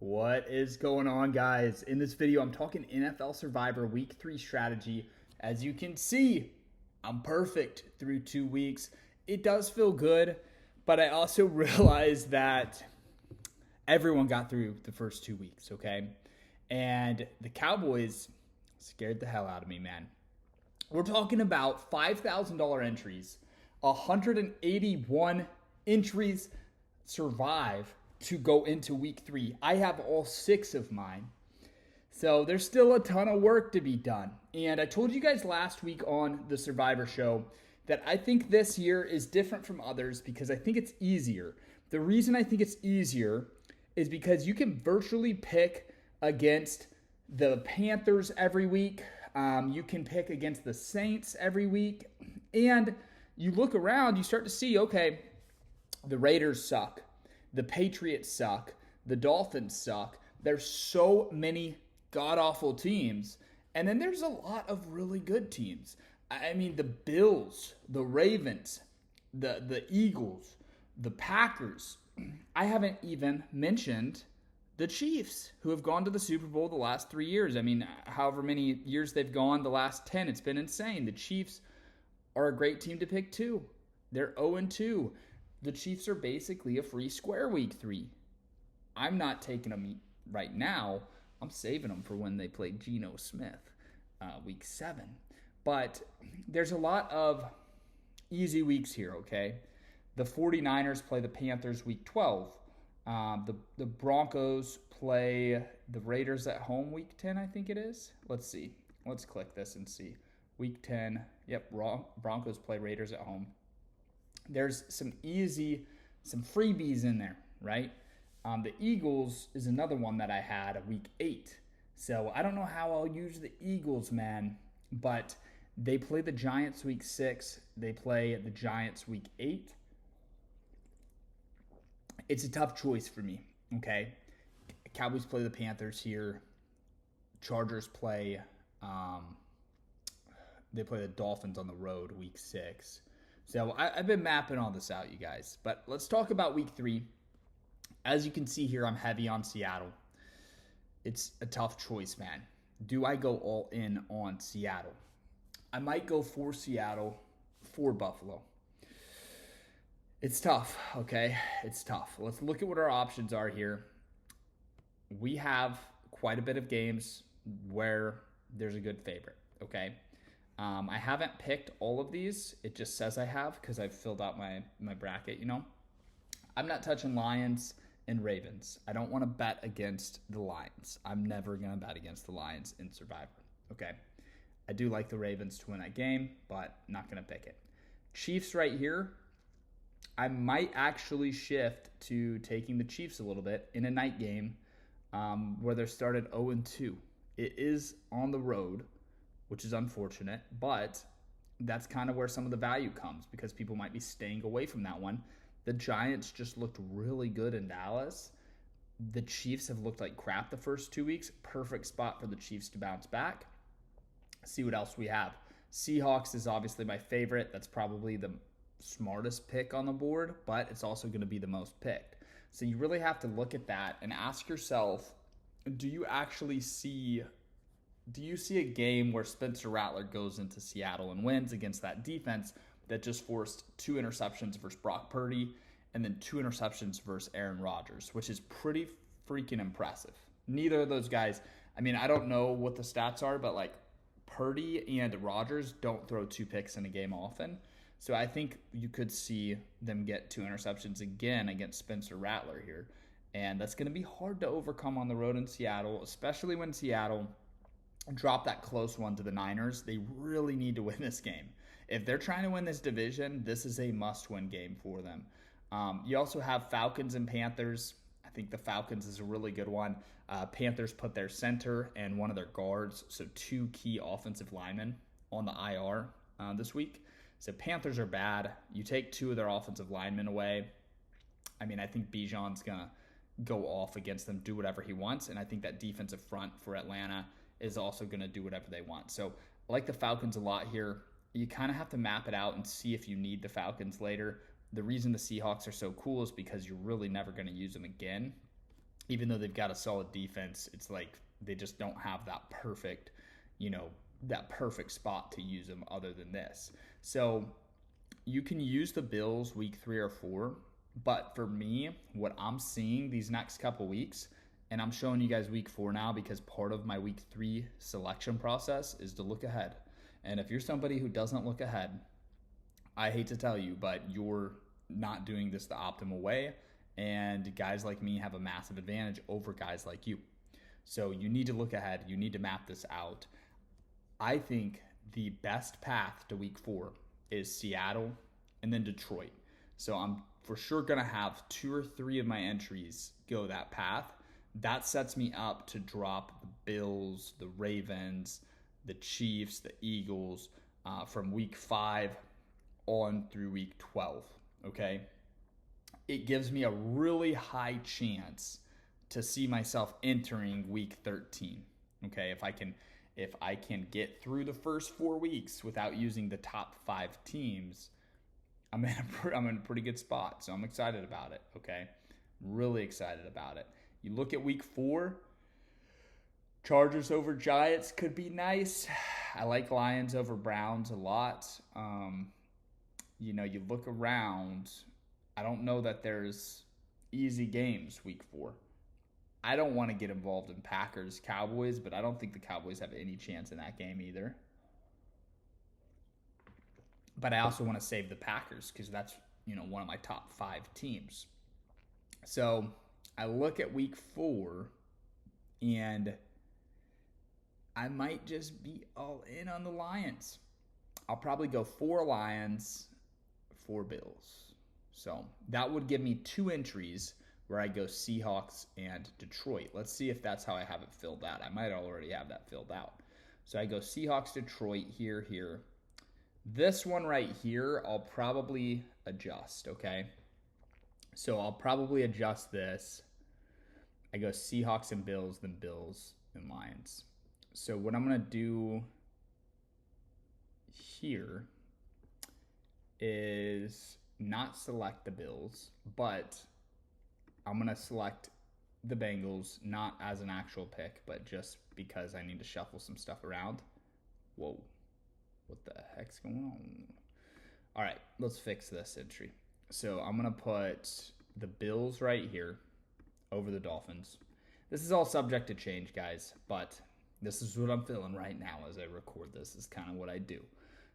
What is going on, guys? In this video, I'm talking NFL Survivor Week 3 strategy. As you can see, I'm perfect through 2 weeks. It does feel good, but I also realized that everyone got through the first 2 weeks, okay? And the Cowboys scared the hell out of me, man. We're talking about $5,000 entries, 181 entries survive to go into week 3. I have all 6 of mine. So there's still a ton of work to be done. And I told you guys last week on the Survivor show that I think this year is different from others because I think it's easier. The reason I think it's easier is because you can virtually pick against the Panthers every week. You can pick against the Saints every week. And you look around, you start to see, okay, the Raiders suck. The Patriots suck. The Dolphins suck. There's so many god-awful teams. And then there's a lot of really good teams. I mean, the Bills, the Ravens, the Eagles, the Packers. I haven't even mentioned the Chiefs, who have gone to the Super Bowl the last 3 years. I mean, however many years they've gone, the last 10, it's been insane. The Chiefs are a great team to pick too. They're 0-2. The Chiefs are basically a free square week 3. I'm not taking them right now. I'm saving them for when they play Geno Smith week 7. But there's a lot of easy weeks here, okay? The 49ers play the Panthers week 12. The Broncos play the Raiders at home week 10, I think it is. Let's see. Let's click this and see. Week 10. Yep, Broncos play Raiders at home. There's some freebies in there, right? The Eagles is another one that I had a week 8. So I don't know how I'll use the Eagles, man, but they play the Giants week 6. They play the Giants week 8. It's a tough choice for me, okay? Cowboys play the Panthers here. Chargers play, they play the Dolphins on the road week 6. So I've been mapping all this out, you guys. But let's talk about week 3. As you can see here, I'm heavy on Seattle. It's a tough choice, man. Do I go all in on Seattle? I might go for Seattle, for Buffalo. It's tough, okay? It's tough. Let's look at what our options are here. We have quite a bit of games where there's a good favorite, okay? I haven't picked all of these. It just says I have because I've filled out my bracket, you know. I'm not touching Lions and Ravens. I don't want to bet against the Lions. I'm never going to bet against the Lions in Survivor, okay? I do like the Ravens to win that game, but not going to pick it. Chiefs right here. I might actually shift to taking the Chiefs a little bit in a night game where they're started 0-2. It is on the road, which is unfortunate, but that's kind of where some of the value comes because people might be staying away from that one. The Giants just looked really good in Dallas. The Chiefs have looked like crap the first 2 weeks. Perfect spot for the Chiefs to bounce back. See what else we have. Seahawks is obviously my favorite. That's probably the smartest pick on the board, but it's also going to be the most picked. So you really have to look at that and ask yourself, do you see a game where Spencer Rattler goes into Seattle and wins against that defense that just forced 2 interceptions versus Brock Purdy and then 2 interceptions versus Aaron Rodgers, which is pretty freaking impressive. Neither of those guys, I mean, I don't know what the stats are, but like Purdy and Rodgers don't throw 2 picks in a game often. So I think you could see them get 2 interceptions again against Spencer Rattler here. And that's going to be hard to overcome on the road in Seattle, especially when Seattle drop that close one to the Niners. They really need to win this game. If they're trying to win this division, this is a must-win game for them. You also have Falcons and Panthers. I think the Falcons is a really good one. Panthers put their center and one of their guards, so 2 key offensive linemen on the IR this week. So Panthers are bad. You take 2 of their offensive linemen away. I mean, I think Bijan's going to go off against them, do whatever he wants, and I think that defensive front for Atlanta is also going to do whatever they want. So I like the Falcons a lot here. You kind of have to map it out and see if you need the Falcons later. The reason the Seahawks are so cool is because you're really never going to use them again. even though they've got a solid defense, it's like they just don't have that perfect, that perfect spot to use them other than this. So you can use the Bills week 3 or 4, but for me, what I'm seeing these next couple weeks, and I'm showing you guys week 4 now because part of my week 3 selection process is to look ahead. And if you're somebody who doesn't look ahead, I hate to tell you, but you're not doing this the optimal way. And guys like me have a massive advantage over guys like you. So you need to look ahead. You need to map this out. I think the best path to week 4 is Seattle and then Detroit. So I'm for sure going to have 2 or 3 of my entries go that path. That sets me up to drop the Bills, the Ravens, the Chiefs, the Eagles from week 5 on through week 12, okay? It gives me a really high chance to see myself entering week 13, okay? If I can get through the first 4 weeks without using the top 5 teams, I'm in a pretty good spot. So I'm excited about it, okay? Really excited about it. You look at week 4, Chargers over Giants could be nice. I like Lions over Browns a lot. You look around, I don't know that there's easy games week 4. I don't want to get involved in Packers-Cowboys, but I don't think the Cowboys have any chance in that game either. But I also want to save the Packers because that's, one of my top 5 teams. So I look at week 4 and I might just be all in on the Lions. I'll probably go 4 Lions, 4 Bills. So that would give me 2 entries where I go Seahawks and Detroit. Let's see if that's how I have it filled out. I might already have that filled out. So I go Seahawks, Detroit, here. This one right here, I'll probably adjust, okay? So I'll probably adjust this. I go Seahawks and Bills, then Bills and Lions. So what I'm going to do here is not select the Bills, but I'm going to select the Bengals, not as an actual pick, but just because I need to shuffle some stuff around. Whoa, what the heck's going on? All right, let's fix this entry. So I'm going to put the Bills right here over the Dolphins. This is all subject to change, guys, but this is what I'm feeling right now as I record this. This is kind of what I do.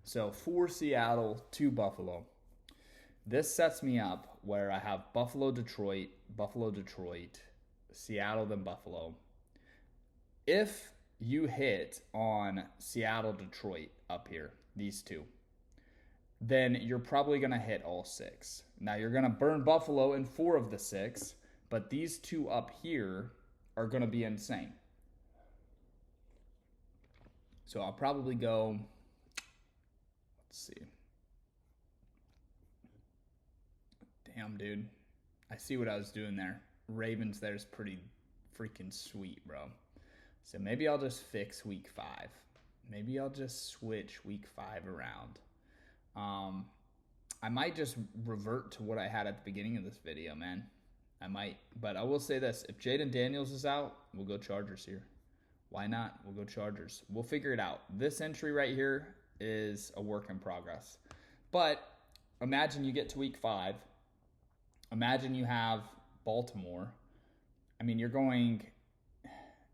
So 4 Seattle, 2 Buffalo. This sets me up where I have Buffalo, Detroit, Seattle, then Buffalo. If you hit on Seattle, Detroit up here, these 2, then you're probably going to hit all 6. Now you're going to burn Buffalo in 4 of the 6, but these 2 up here are going to be insane. So I'll probably go, let's see. Damn, dude. I see what I was doing there. Ravens there's pretty freaking sweet, bro. So maybe I'll just fix week 5. Maybe I'll just switch week 5 around. I might just revert to what I had at the beginning of this video, man. I might. But I will say this. If Jaden Daniels is out, we'll go Chargers here. Why not? We'll go Chargers. We'll figure it out. This entry right here is a work in progress. But imagine you get to week 5. Imagine you have Baltimore. I mean, you're going,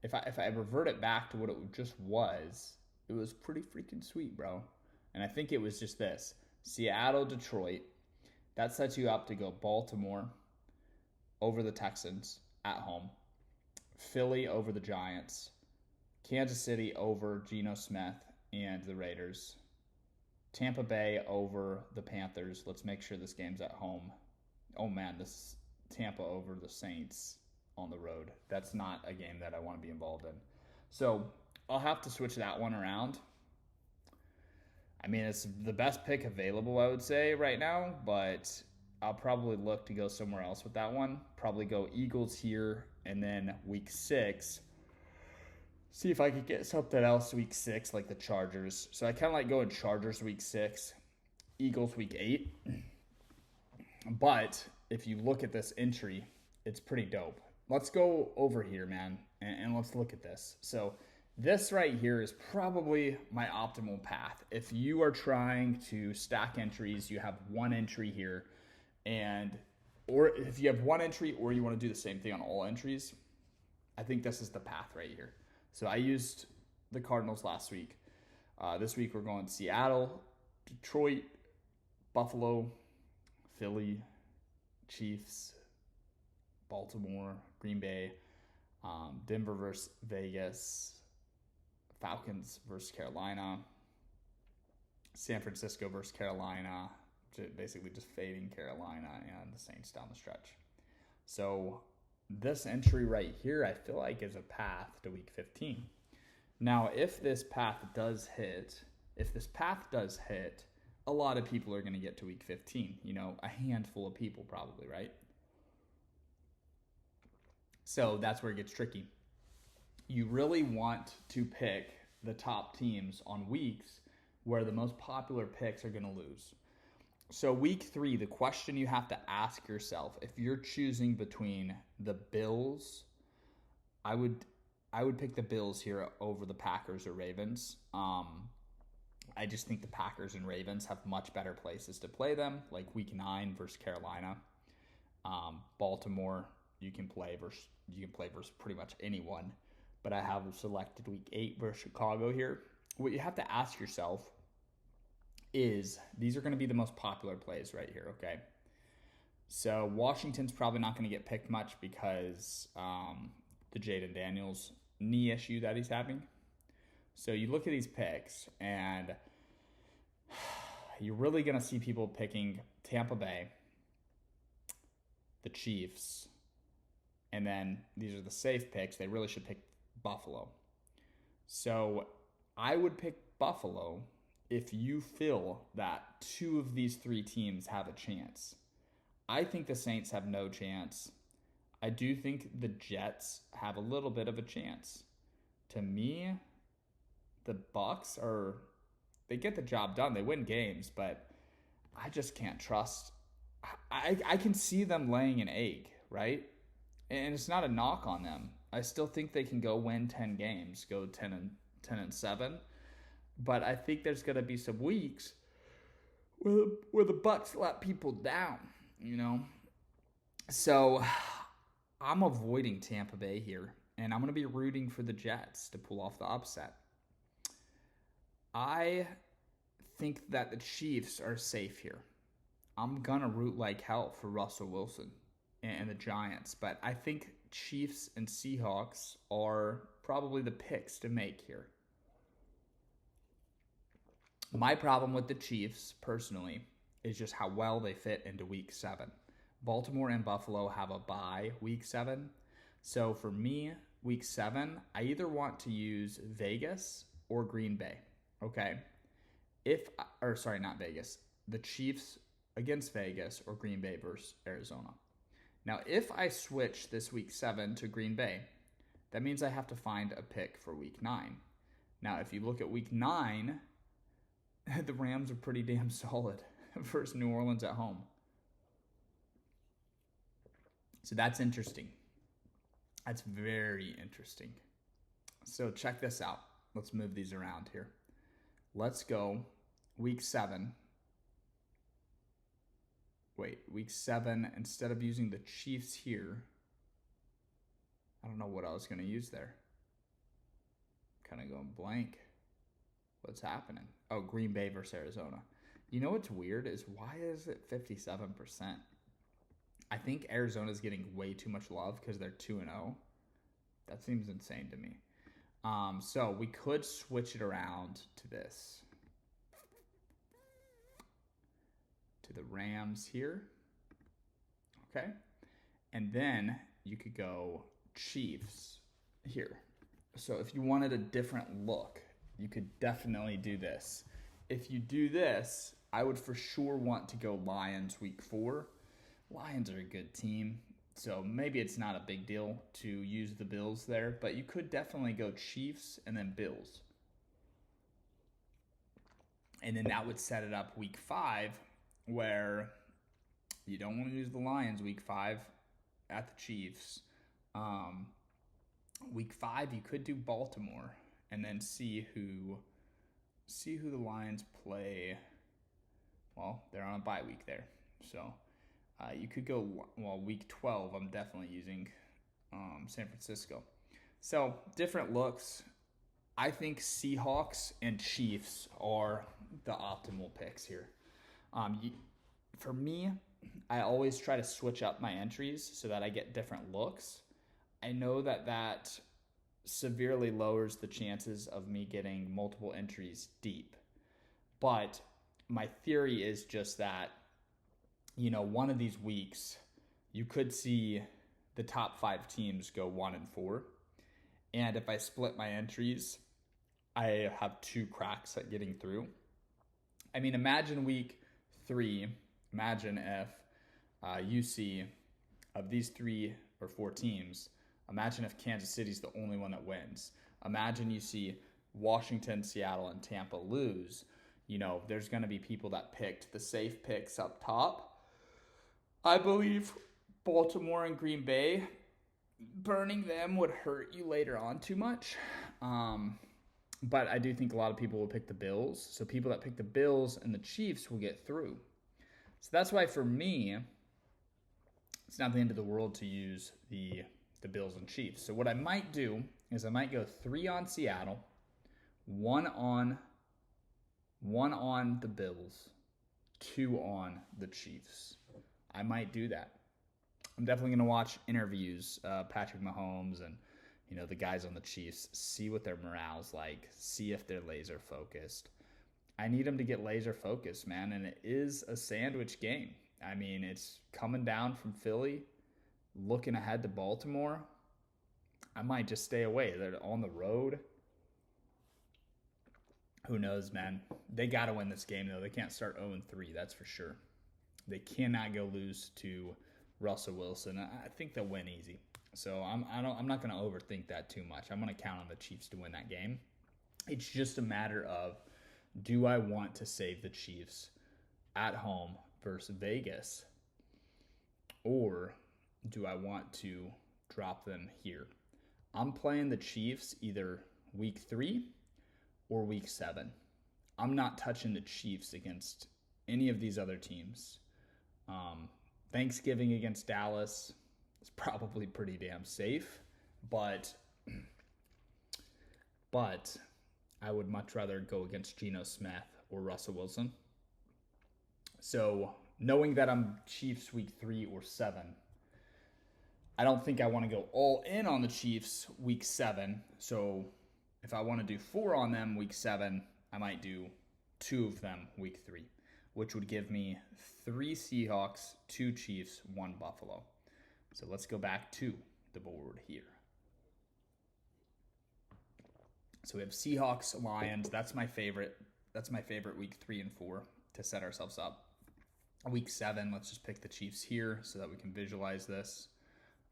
if I revert it back to what it just was, it was pretty freaking sweet, bro. And I think it was just this. Seattle, Detroit. That sets you up to go Baltimore over the Texans at home. Philly over the Giants. Kansas City over Geno Smith and the Raiders. Tampa Bay over the Panthers. Let's make sure this game's at home. Oh, man, this Tampa over the Saints on the road. That's not a game that I want to be involved in. So I'll have to switch that one around. I mean, it's the best pick available, I would say, right now, but I'll probably look to go somewhere else with that one. Probably go Eagles here, and then week 6, see if I could get something else week 6, like the Chargers. So I kind of like going Chargers week 6, Eagles week 8. But if you look at this entry, it's pretty dope. let's go over here, man, and let's look at this. So this right here is probably my optimal path. If you are trying to stack entries, you have one entry here, or if you have one entry or you want to do the same thing on all entries, I think this is the path right here. So I used the Cardinals last week. This week we're going Seattle, Detroit, Buffalo, Philly, Chiefs, Baltimore, Green Bay, Denver versus Vegas, Falcons versus Carolina, San Francisco versus Carolina, basically just fading Carolina, and the Saints down the stretch. So this entry right here, I feel like is a path to week 15. Now, if this path does hit, a lot of people are going to get to week 15. You know, a handful of people probably, right? So that's where it gets tricky. You really want to pick the top teams on weeks where the most popular picks are going to lose. So week 3, the question you have to ask yourself, if you're choosing between the Bills, I would pick the Bills here over the Packers or Ravens. I just think the Packers and Ravens have much better places to play them, like week 9 versus Carolina. Baltimore, you can play versus pretty much anyone. But I have selected week 8 versus Chicago here. What you have to ask yourself is, these are going to be the most popular plays right here, okay? So Washington's probably not going to get picked much because the Jaden Daniels knee issue that he's having. So you look at these picks, and you're really going to see people picking Tampa Bay, the Chiefs, and then these are the safe picks. They really should pick Buffalo. So I would pick Buffalo if you feel that 2 of these 3 teams have a chance. I think the Saints have no chance. I do think the Jets have a little bit of a chance. To me, the Bucks they get the job done. They win games, but I just can't trust. I can see them laying an egg, right? And it's not a knock on them. I still think they can go win 10 games, go 10-7. But I think there's going to be some weeks where the Bucks let people down, you know? So I'm avoiding Tampa Bay here, and I'm going to be rooting for the Jets to pull off the upset. I think that the Chiefs are safe here. I'm going to root like hell for Russell Wilson and the Giants, but I think Chiefs and Seahawks are probably the picks to make here. My problem with the Chiefs, personally, is just how well they fit into week 7. Baltimore and Buffalo have a bye week 7. So for me, week 7, I either want to use Vegas or Green Bay. Okay? Not Vegas. The Chiefs against Vegas or Green Bay versus Arizona. Now, if I switch this week 7 to Green Bay, that means I have to find a pick for week 9. Now, if you look at week 9, the Rams are pretty damn solid versus New Orleans at home. So that's interesting. That's very interesting. So check this out. Let's move these around here. Let's go week 7. Week 7, instead of using the Chiefs here, I don't know what I was going to use there. Kind of going blank. What's happening? Oh, Green Bay versus Arizona. You know what's weird is, why is it 57%? I think Arizona's getting way too much love because they're 2-0. That seems insane to me. So we could switch it around to this. To the Rams here. Okay. And then you could go Chiefs here. So if you wanted a different look, you could definitely do this. If you do this, I would for sure want to go Lions week 4. Lions are a good team, so maybe it's not a big deal to use the Bills there, but you could definitely go Chiefs and then Bills. And then that would set it up week 5, where you don't want to use the Lions week 5 at the Chiefs, Week 5, you could do Baltimore and then see who the Lions play. Well, they're on a bye week there, so you could go, well, week 12. I'm definitely using San Francisco. So different looks. I think Seahawks and Chiefs are the optimal picks here. For me, I always try to switch up my entries so that I get different looks. I know that severely lowers the chances of me getting multiple entries deep. But my theory is just that, one of these weeks, you could see the top 5 teams go 1-4. And if I split my entries, I have 2 cracks at getting through. I mean, imagine week 3. Imagine if you see, of these 3 or 4 teams, imagine if Kansas City's the only one that wins. Imagine you see Washington, Seattle, and Tampa lose. There's going to be people that picked the safe picks up top. I believe Baltimore and Green Bay, burning them would hurt you later on too much. But I do think a lot of people will pick the Bills. So people that pick the Bills and the Chiefs will get through. So that's why for me, it's not the end of the world to use the Bills and Chiefs. So what I might do is I might go 3 on Seattle, 1 on the Bills, 2 on the Chiefs. I might do that. I'm definitely going to watch interviews, Patrick Mahomes and the guys on the Chiefs, see what their morale's like, see if they're laser focused. I need them to get laser focused, man, and it is a sandwich game. I mean, it's coming down from Philly, looking ahead to Baltimore. I might just stay away. They're on the road. Who knows, man? They got to win this game, though. They can't start 0-3, that's for sure. They cannot go lose to Russell Wilson. I think they'll win easy. So I'm not going to overthink that too much. I'm going to count on the Chiefs to win that game. It's just a matter of, do I want to save the Chiefs at home versus Vegas, or do I want to drop them here? I'm playing the Chiefs either week 3 or week 7. I'm not touching the Chiefs against any of these other teams. Thanksgiving against Dallas is probably pretty damn safe, but I would much rather go against Geno Smith or Russell Wilson. So knowing that I'm Chiefs week 3 or 7, I don't think I want to go all in on the Chiefs week 7. So if I want to do 4 on them week 7, I might do 2 of them week 3, which would give me 3 Seahawks, 2 Chiefs, 1 Buffalo. So let's go back to the board here. So we have Seahawks, Lions. That's my favorite. That's my favorite week 3 and 4 to set ourselves up. Week 7, let's just pick the Chiefs here so that we can visualize this.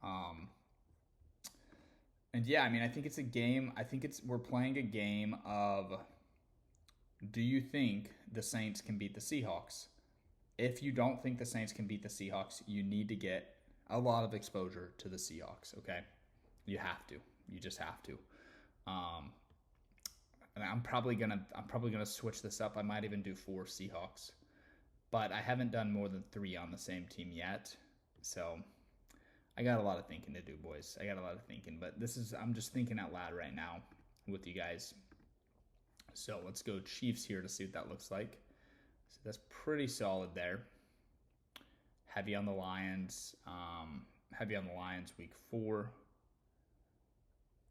And yeah, I mean, I think it's a game. We're playing a game of, do you think the Saints can beat the Seahawks? If you don't think the Saints can beat the Seahawks, you need to get a lot of exposure to the Seahawks, okay? You have to. You just have to. And I'm probably gonna switch this up. I might even do 4 Seahawks. But I haven't done more than 3 on the same team yet. So I got a lot of thinking to do, boys. I got a lot of thinking. But I'm just thinking out loud right now with you guys. So let's go Chiefs here to see what that looks like. So that's pretty solid there. Heavy on the Lions. Week 4.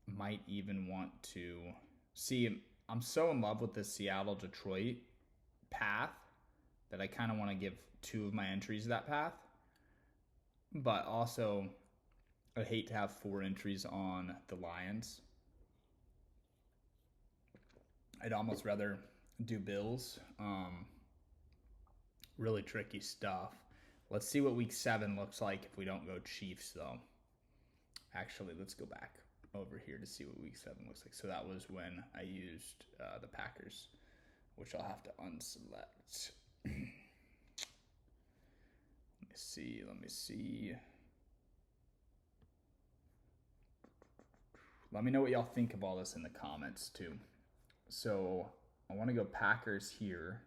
Might even want to see. I'm so in love with this Seattle-Detroit path that I kind of want to give 2 of my entries that path. But also, I hate to have 4 entries on the Lions. I'd almost rather do Bills. Really tricky stuff. Let's see what week 7 looks like if we don't go Chiefs, though. Actually, let's go back over here to see what week 7 looks like. So that was when I used the Packers, which I'll have to unselect. Let me see. Let me know what y'all think of all this in the comments too. So I want to go Packers here,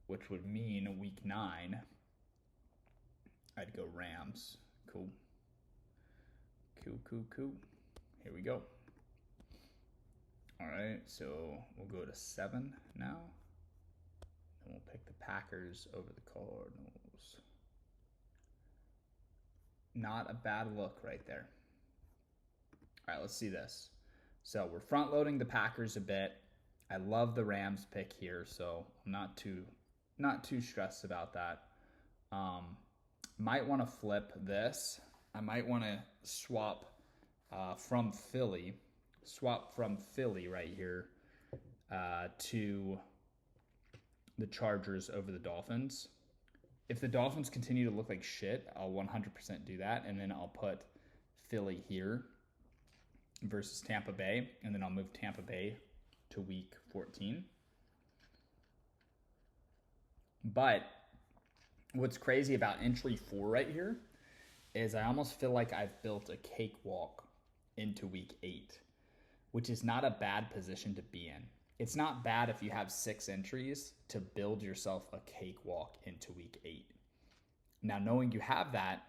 which would mean week 9. I'd go Rams. Cool. Cool. Here we go. All right, so we'll go to 7 now. And we'll pick the Packers over the Cardinals. Not a bad look right there. All right, let's see this. So we're front loading the Packers a bit. I love the Rams pick here, so I'm not too stressed about that. Might want to flip this. I might want to swap from Philly right here to the Chargers over the Dolphins. If the Dolphins continue to look like shit, I'll 100% do that, and then I'll put Philly here versus Tampa Bay, and then I'll move Tampa Bay to week 14. But what's crazy about entry 4 right here is I almost feel like I've built a cakewalk into week 8, which is not a bad position to be in. It's not bad if you have 6 entries to build yourself a cakewalk into week 8. Now, knowing you have that,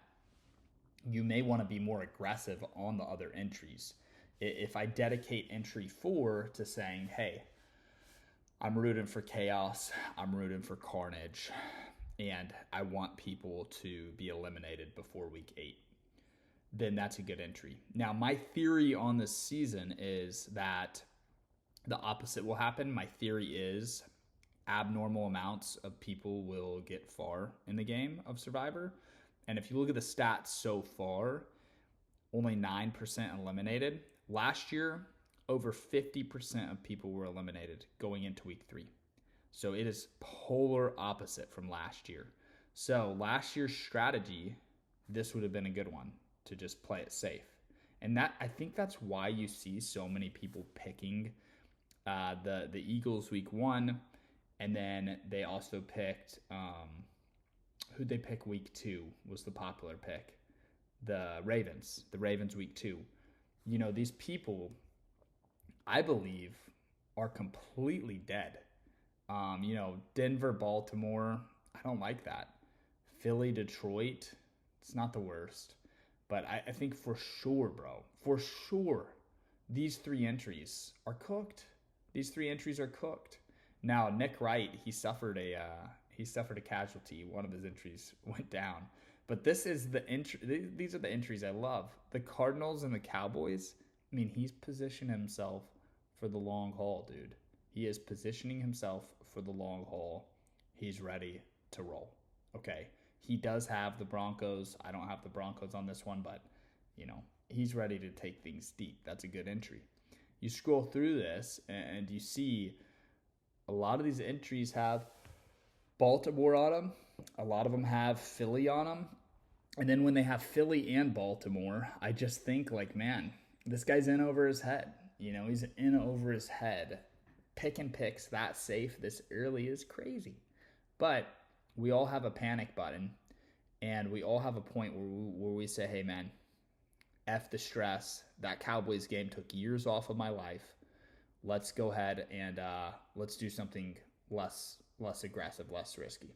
you may want to be more aggressive on the other entries. If I dedicate entry 4 to saying, hey, I'm rooting for chaos, I'm rooting for carnage, and I want people to be eliminated before week 8, then that's a good entry. Now, my theory on this season is that the opposite will happen. My theory is abnormal amounts of people will get far in the game of Survivor. And if you look at the stats so far, only 9% eliminated. Last year, over 50% of people were eliminated going into week 3. So it is polar opposite from last year. So last year's strategy, this would have been a good one to just play it safe. And that, I think that's why you see so many people picking the Eagles week 1, and then they also picked who'd they pick week 2 was the popular pick, the Ravens week 2. You know, these people, I believe, are completely dead. You know, Denver, Baltimore, I don't like that. Philly, Detroit, it's not the worst. But I think for sure, bro, for sure, these 3 entries are cooked. These 3 entries are cooked. Now, Nick Wright, he suffered a casualty. One of his entries went down. But this is these are the entries I love. The Cardinals and the Cowboys, I mean, he's positioned himself for the long haul, dude. He is positioning himself for the long haul. He's ready to roll. Okay. He does have the Broncos. I don't have the Broncos on this one, but, you know, he's ready to take things deep. That's a good entry. You scroll through this and you see a lot of these entries have Baltimore on them. A lot of them have Philly on them. And then when they have Philly and Baltimore, I just think like, man, this guy's in over his head. You know, he's in over his head. Picking picks that safe this early is crazy. But we all have a panic button, and we all have a point where we say, hey, man, F the stress. That Cowboys game took years off of my life. Let's go ahead and let's do something less aggressive, less risky.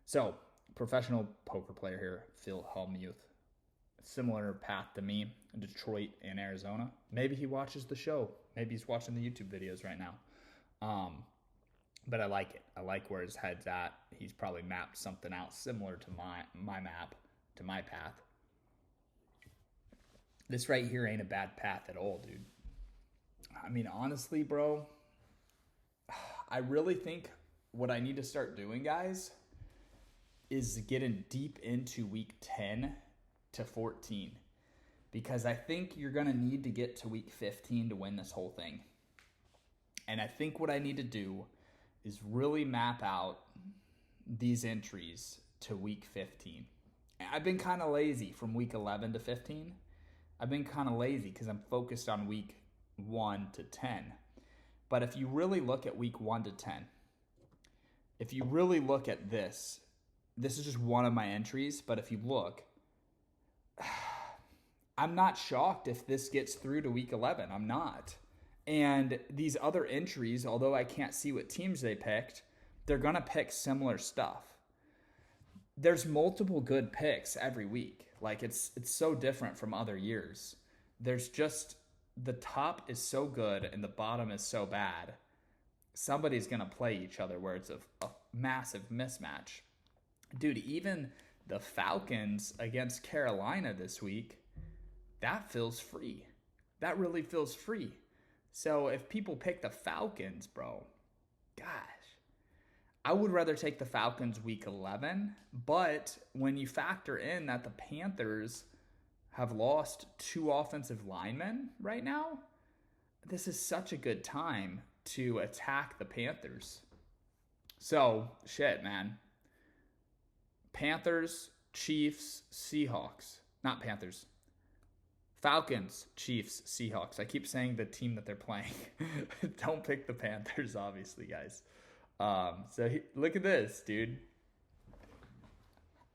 So, professional poker player here, Phil Hellmuth. Similar path to me, Detroit and Arizona. Maybe he watches the show. Maybe he's watching the YouTube videos right now. But I like it. I like where his head's at. He's probably mapped something out similar to my map, to my path. This right here ain't a bad path at all, dude. I mean, honestly, bro, I really think what I need to start doing, guys, is getting deep into week 10 to 14. Because I think you're going to need to get to week 15 to win this whole thing. And I think what I need to do is really map out these entries to week 15. I've been kind of lazy from week 11 to 15. I've been kind of lazy because I'm focused on week 1 to 10. But if you really look at week 1 to 10, if you really look at this is just one of my entries. But if you look, I'm not shocked if this gets through to week 11. I'm not. And these other entries, although I can't see what teams they picked, they're going to pick similar stuff. There's multiple good picks every week. Like it's so different from other years. There's just the top is so good and the bottom is so bad. Somebody's going to play each other where it's a massive mismatch. Dude, even the Falcons against Carolina this week, that feels free. That really feels free. So if people pick the Falcons, bro, gosh, I would rather take the Falcons week 11. But when you factor in that the Panthers have lost 2 offensive linemen right now, this is such a good time to attack the Panthers. So, shit, man. Panthers, Chiefs, Seahawks. Not Panthers. Falcons, Chiefs, Seahawks. I keep saying the team that they're playing. Don't pick the Panthers, obviously, guys. Look at this, dude.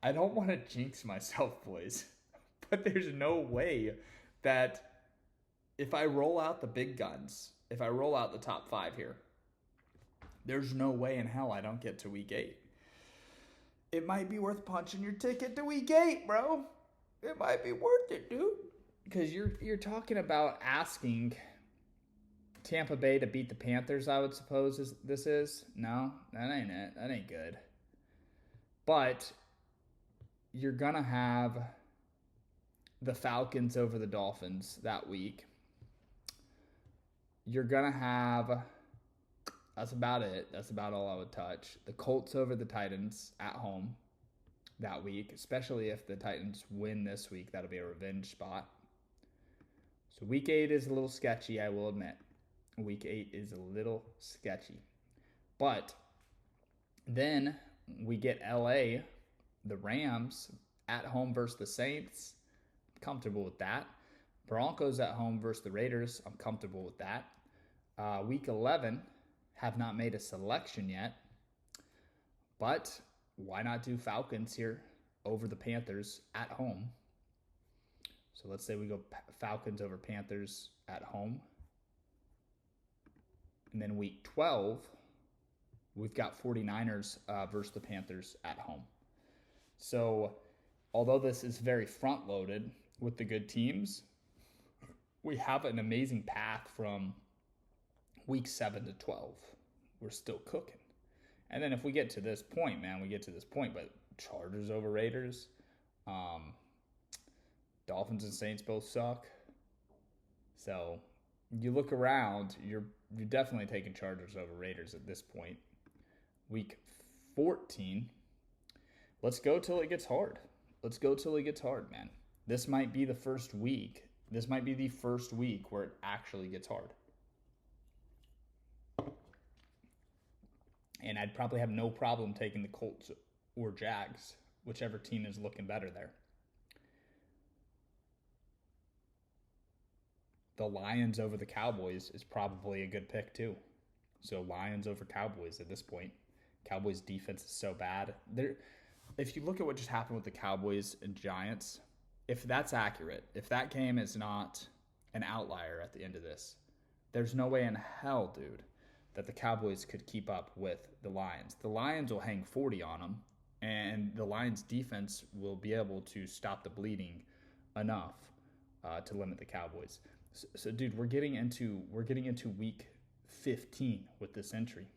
I don't want to jinx myself, boys. But there's no way that if I roll out the big guns, if I roll out the top 5 here, there's no way in hell I don't get to week 8. It might be worth punching your ticket to week 8, bro. It might be worth it, dude. Because you're talking about asking Tampa Bay to beat the Panthers, I would suppose this is. No, that ain't it. That ain't good. But you're going to have the Falcons over the Dolphins that week. You're going to have, that's about it. That's about all I would touch. The Colts over the Titans at home that week, especially if the Titans win this week. That'll be a revenge spot. So week 8 is a little sketchy, I will admit. Week 8 is a little sketchy. But then we get LA, the Rams, at home versus the Saints. I'm comfortable with that. Broncos at home versus the Raiders. I'm comfortable with that. Week 11, have not made a selection yet. But why not do Falcons here over the Panthers at home? So let's say we go Falcons over Panthers at home. And then week 12, we've got 49ers versus the Panthers at home. So although this is very front-loaded with the good teams, we have an amazing path from week 7 to 12. We're still cooking. And then if we get to this point, man, we get to this point, but Chargers over Raiders, Dolphins and Saints both suck. So you look around, you're definitely taking Chargers over Raiders at this point. Week 14, let's go till it gets hard. Let's go till it gets hard, man. This might be the first week. This might be the first week where it actually gets hard. And I'd probably have no problem taking the Colts or Jags, whichever team is looking better there. The Lions over the Cowboys is probably a good pick too. So Lions over Cowboys at this point. Cowboys defense is so bad. If you look at what just happened with the Cowboys and Giants, if that's accurate, if that game is not an outlier at the end of this, there's no way in hell, dude, that the Cowboys could keep up with the Lions. The Lions will hang 40 on them, and the Lions defense will be able to stop the bleeding enough to limit the Cowboys. So, dude, we're getting into week 15 with this entry.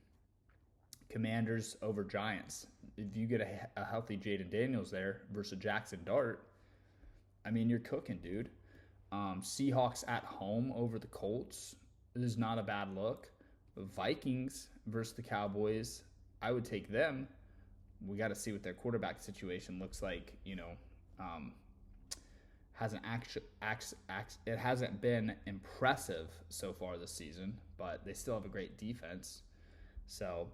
Commanders over Giants. If you get a healthy Jaden Daniels there versus Jackson Dart, I mean, you're cooking, dude. Seahawks at home over the Colts. This is not a bad look. Vikings versus the Cowboys. I would take them. We got to see what their quarterback situation looks like. It hasn't been impressive so far this season, but they still have a great defense. So,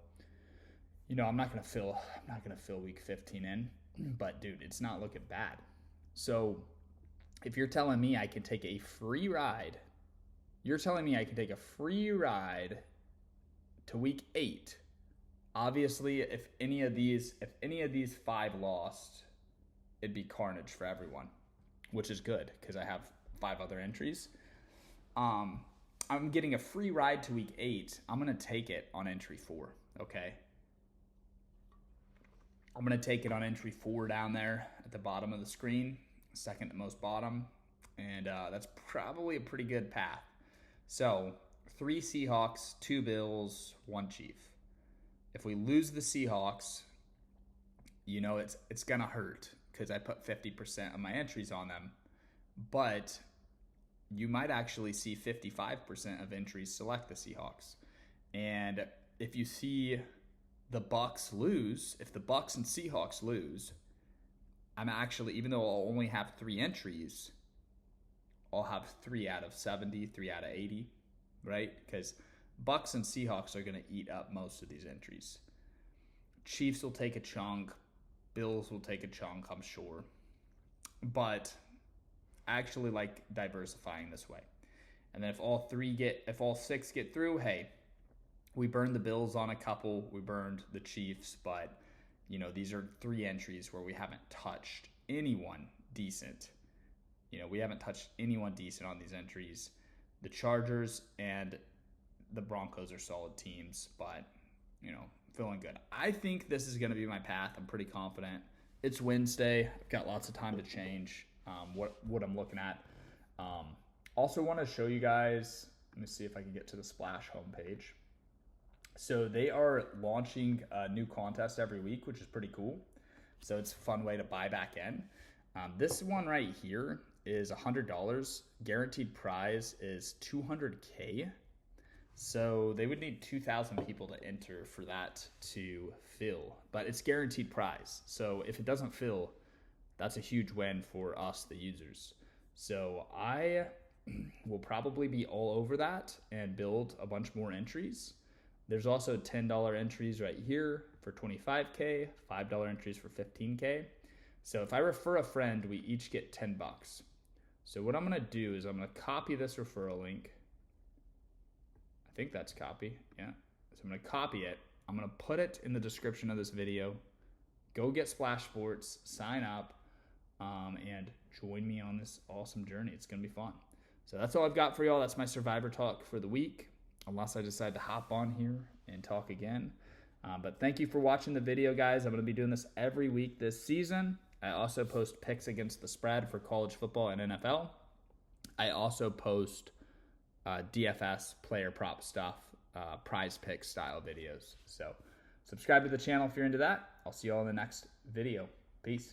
I'm not gonna fill week 15 in, but dude, it's not looking bad. So, if you're telling me I can take a free ride, to week 8. Obviously, if any of these 5 lost, it'd be carnage for everyone, which is good because I have 5 other entries. I'm getting a free ride to week 8. I'm going to take it on entry 4, okay? I'm going to take it on entry 4 down there at the bottom of the screen, second to most bottom, and that's probably a pretty good path. So 3 Seahawks, 2 Bills, 1 Chief. If we lose the Seahawks, you know it's going to hurt because I put 50% of my entries on them, but you might actually see 55% of entries select the Seahawks. And if you see the Bucs lose, if the Bucs and Seahawks lose, I'm actually, even though I'll only have 3 entries, I'll have 3 out of 70, 3 out of 80, right? Because Bucs and Seahawks are going to eat up most of these entries. Chiefs will take a chunk. Bills will take a chunk, I'm sure. But I actually like diversifying this way. And then if all 6 get through, hey, we burned the Bills on a couple, we burned the Chiefs, but you know, these are 3 entries where we haven't touched anyone decent. You know, we haven't touched anyone decent on these entries. The Chargers and the Broncos are solid teams, but you know, feeling good. I think this is going to be my path. I'm pretty confident. It's Wednesday. I've got lots of time to change what I'm looking at. Also want to show you guys, let me see if I can get to the Splash homepage. So they are launching a new contest every week, which is pretty cool. So it's a fun way to buy back in. This one right here is $100. Guaranteed prize is $200K. So they would need 2,000 people to enter for that to fill, but it's guaranteed prize. So if it doesn't fill, that's a huge win for us, the users. So I will probably be all over that and build a bunch more entries. There's also $10 entries right here for $25K, $5 entries for $15K. So if I refer a friend, we each get $10. So what I'm going to do is I'm going to copy this referral link. I think that's copy, yeah. So I'm going to copy it. I'm going to put it in the description of this video. Go get Splash Sports, sign up, and join me on this awesome journey. It's going to be fun. So that's all I've got for y'all. That's my Survivor talk for the week, unless I decide to hop on here and talk again. But thank you for watching the video, guys. I'm going to be doing this every week this season. I also post picks against the spread for college football and NFL. I also post DFS, player prop stuff, prize pick style videos. So subscribe to the channel if you're into that. I'll see you all in the next video. Peace.